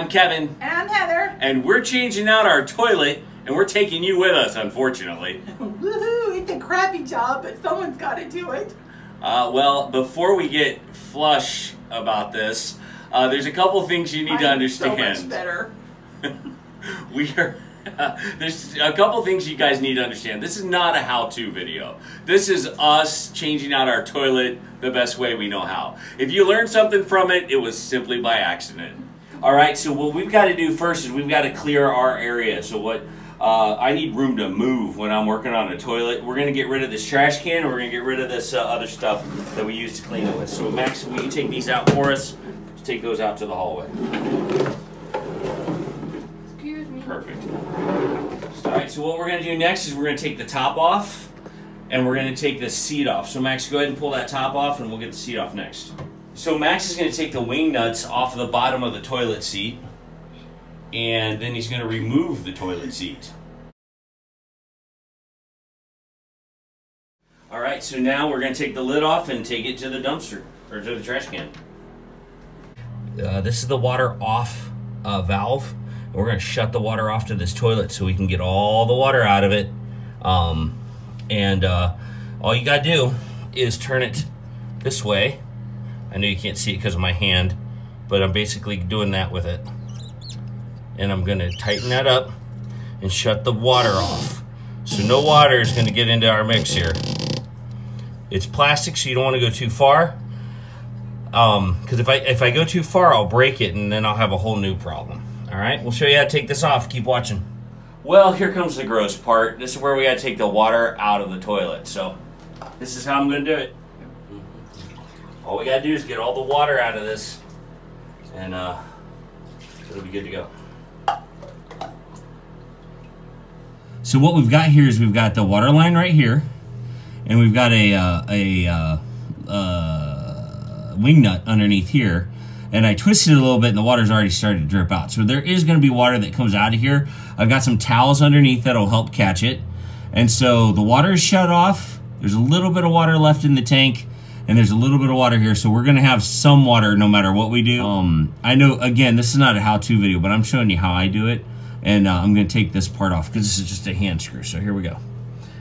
I'm Kevin. And I'm Heather. And we're changing out our toilet, and we're taking you with us, unfortunately. Woohoo! It's a crappy job, but someone's got to do it. Well, before we get flush about this, there's a couple things you need to understand. So much better. There's a couple things you guys need to understand. This is not a how-to video. This is us changing out our toilet the best way we know how. If you learned something from it, it was simply by accident. All right, so what we've got to do first is we've got to clear our area. So what I need room to move when I'm working on a toilet. We're going to get rid of this trash can, and we're going to get rid of this other stuff that we use to clean it with. So Max, will you take these out for us? Just take those out to the hallway. Excuse me. Perfect. All right, so what we're going to do next is we're going to take the top off, and we're going to take the seat off. So Max, go ahead and pull that top off, and we'll get the seat off next. So Max is going to take the wing nuts off of the bottom of the toilet seat, and then he's going to remove the toilet seat. All right, so now we're going to take the lid off and take it to the dumpster, or to the trash can. This is the water off valve. We're going to shut the water off to this toilet so we can get all the water out of it. All you got to do is turn it this way. I know you can't see it because of my hand, but I'm basically doing that with it. And I'm going to tighten that up and shut the water off. So no water is going to get into our mix here. It's plastic, so you don't want to go too far. Because if I go too far, I'll break it, and then I'll have a whole new problem. All right, we'll show you how to take this off. Keep watching. Well, here comes the gross part. This is where we got to take the water out of the toilet. So this is how I'm going to do it. All we got to do is get all the water out of this, and it'll be good to go. So what we've got here is we've got the water line right here, and we've got a wing nut underneath here, and I twisted it a little bit, and the water's already started to drip out. So there is going to be water that comes out of here. I've got some towels underneath that'll help catch it, and so the water is shut off. There's a little bit of water left in the tank, and there's a little bit of water here, so we're going to have some water no matter what we do. I know, again, this is not a how-to video, but I'm showing you how I do it. And I'm going to take this part off because this is just a hand screw. So here we go.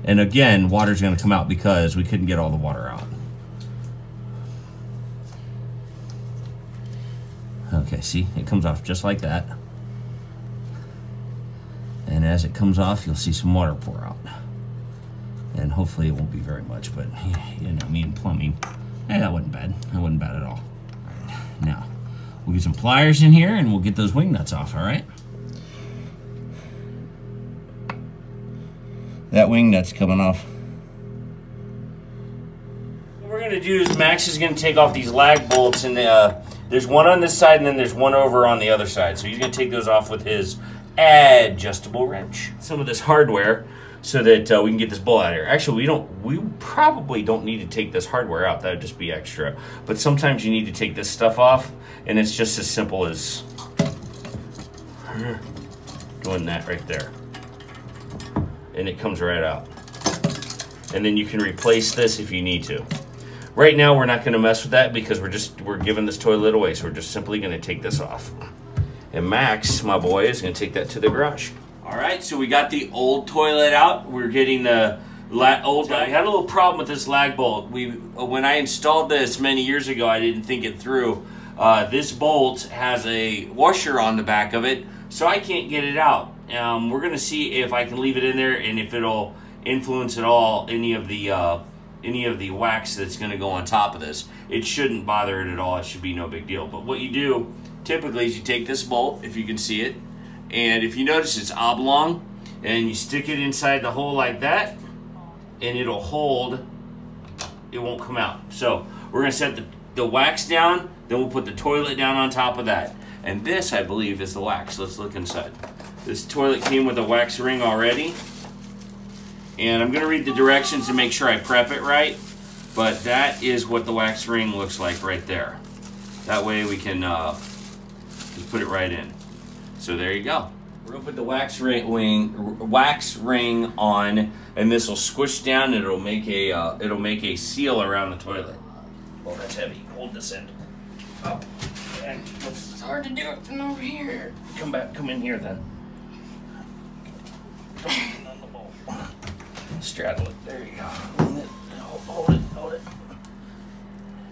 And again, water's going to come out because we couldn't get all the water out. Okay, see? It comes off just like that. And as it comes off, you'll see some water pour out. And hopefully it won't be very much, but you know, me and plumbing, that wasn't bad. That wasn't bad at all. All right, now, we'll get some pliers in here and we'll get those wing nuts off, all right? That wing nut's coming off. What we're gonna do is Max is gonna take off these lag bolts, and there's one on this side and then there's one over on the other side. So he's gonna take those off with his adjustable wrench. Some of this hardware so that we can get this bolt out of here. Actually, we probably don't need to take this hardware out. That would just be extra. But sometimes you need to take this stuff off, and it's just as simple as doing that right there. And it comes right out. And then you can replace this if you need to. Right now we're not going to mess with that because we're giving this toilet away, so we're just simply going to take this off. And Max, my boy, is going to take that to the garage. All right, so we got the old toilet out. We're getting the old. We had a little problem with this lag bolt. When I installed this many years ago, I didn't think it through. This bolt has a washer on the back of it, so I can't get it out. We're going to see if I can leave it in there and if it'll influence at all any of the wax that's going to go on top of this. It shouldn't bother it at all. It should be no big deal. But what you do typically is you take this bolt, if you can see it, and if you notice it's oblong, and you stick it inside the hole like that, and it'll hold. It won't come out. So we're going to set the wax down, then we'll put the toilet down on top of that. And this, I believe, is the wax. Let's look inside. This toilet came with a wax ring already. And I'm going to read the directions to make sure I prep it right. But that is what the wax ring looks like right there. That way we can just put it right in. So there you go. We're going to put the wax ring on, and this will squish down, and it'll make a seal around the toilet. Oh, that's heavy. Hold this end up. It's hard to do it from over here. Come back, come in here then. On the bowl. Straddle it. There you go. Hold it.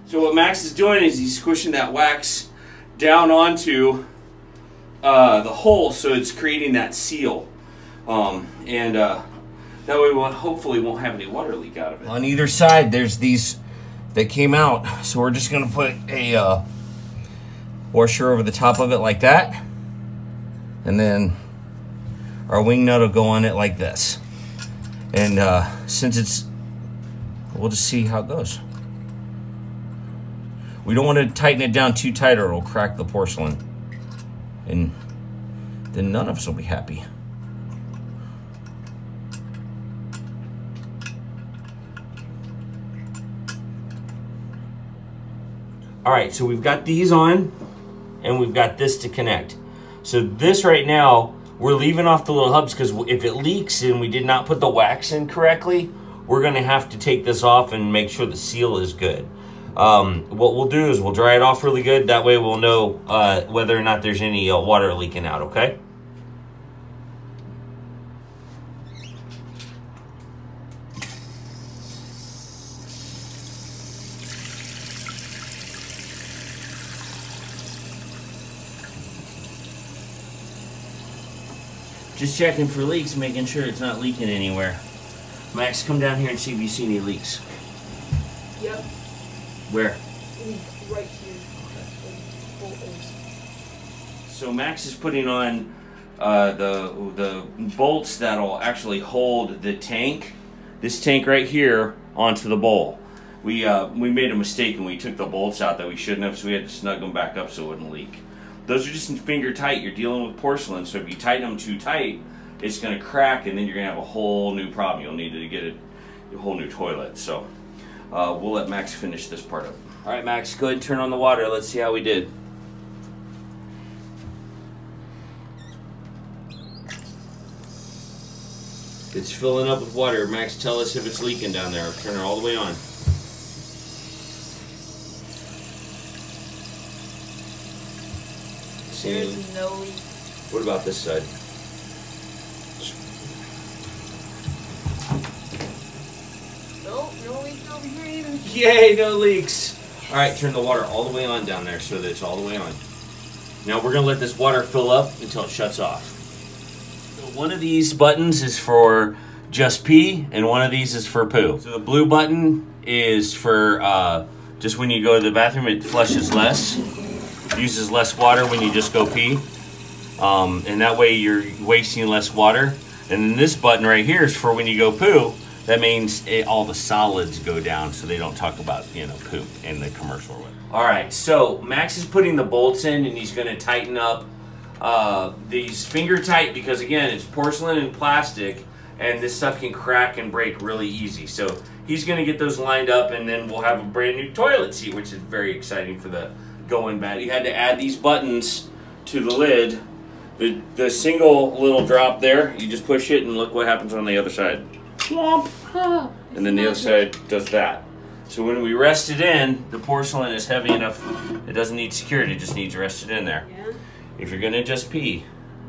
So what Max is doing is he's squishing that wax down onto the hole, so it's creating that seal, and that way we hopefully won't have any water leak out of it. On either side, there's these that came out, so we're just gonna put a washer over the top of it like that, and then our wing nut will go on it like this. And since we'll just see how it goes. We don't want to tighten it down too tight or it'll crack the porcelain. And then none of us will be happy. All right, so we've got these on and we've got this to connect. So this right now, we're leaving off the little hubs because if it leaks and we did not put the wax in correctly, we're gonna have to take this off and make sure the seal is good. What we'll do is we'll dry it off really good. That way we'll know whether or not there's any water leaking out, okay? Just checking for leaks, making sure it's not leaking anywhere. Max, come down here and see if you see any leaks. Yep. Where? Right here. Okay. So Max is putting on the bolts that'll actually hold the tank, this tank right here, onto the bowl. We made a mistake and we took the bolts out that we shouldn't have, so we had to snug them back up so it wouldn't leak. Those are just finger tight. You're dealing with porcelain, so if you tighten them too tight, it's going to crack, and then you're going to have a whole new problem. You'll need to get a whole new toilet. So we'll let Max finish this part up. All right, Max, go ahead and turn on the water. Let's see how we did. It's filling up with water. Max, tell us if it's leaking down there. Turn it all the way on. There's no leak. What about this side? Nope, no leaks over here either. Yay, no leaks. All right, turn the water all the way on down there so that it's all the way on. Now we're gonna let this water fill up until it shuts off. So one of these buttons is for just pee and one of these is for poo. So the blue button is for just when you go to the bathroom, it flushes less. Uses less water when you just go pee, and that way you're wasting less water. And then this button right here is for when you go poo. That means all the solids go down, so they don't talk about poop in the commercial. All right, so Max is putting the bolts in, and he's going to tighten up these finger tight because again it's porcelain and plastic, and this stuff can crack and break really easy. So he's going to get those lined up, and then we'll have a brand new toilet seat, which is very exciting for the Goin Batty. You had to add these buttons to the lid. The single little drop there, you just push it and look what happens on the other side. Whomp. And then the other side does that. So when we rest it in, the porcelain is heavy enough, it doesn't need security, it just needs rested in there. Yeah. If you're gonna just pee,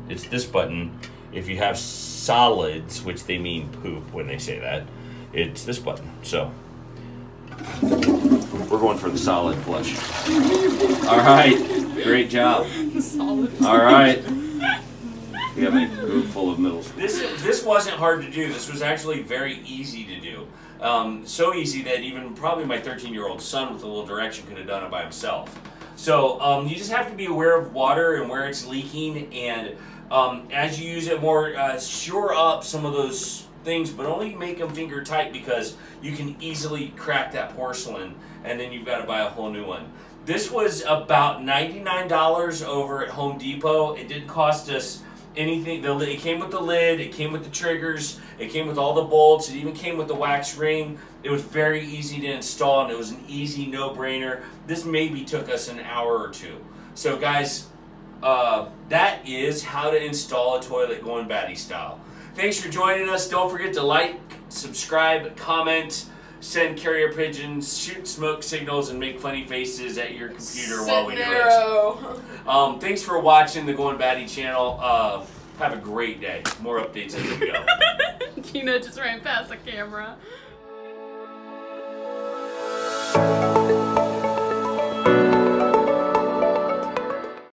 it's this button. If you have solids, which they mean poop when they say that, it's this button. So we're going for the solid flush. All right, great job. Solid. All right. We have a group full of middle school. This wasn't hard to do. This was actually very easy to do. So easy that even probably my 13-year-old son with a little direction could have done it by himself. So you just have to be aware of water and where it's leaking, and as you use it more, shore up some of those things, but only make them finger tight because you can easily crack that porcelain, and then you've got to buy a whole new one. This was about $99 over at Home Depot. It didn't cost us anything. It came with the lid, it came with the triggers, it came with all the bolts, it even came with the wax ring. It was very easy to install, and it was an easy no-brainer. This maybe took us an hour or two. So guys, that is how to install a toilet Goin Batty style. Thanks for joining us. Don't forget to like, subscribe, comment, send carrier pigeons, shoot smoke signals, and make funny faces at your computer while we do it. Thanks for watching the Goin Batty channel. Have a great day. More updates as we go. Kina just ran past the camera.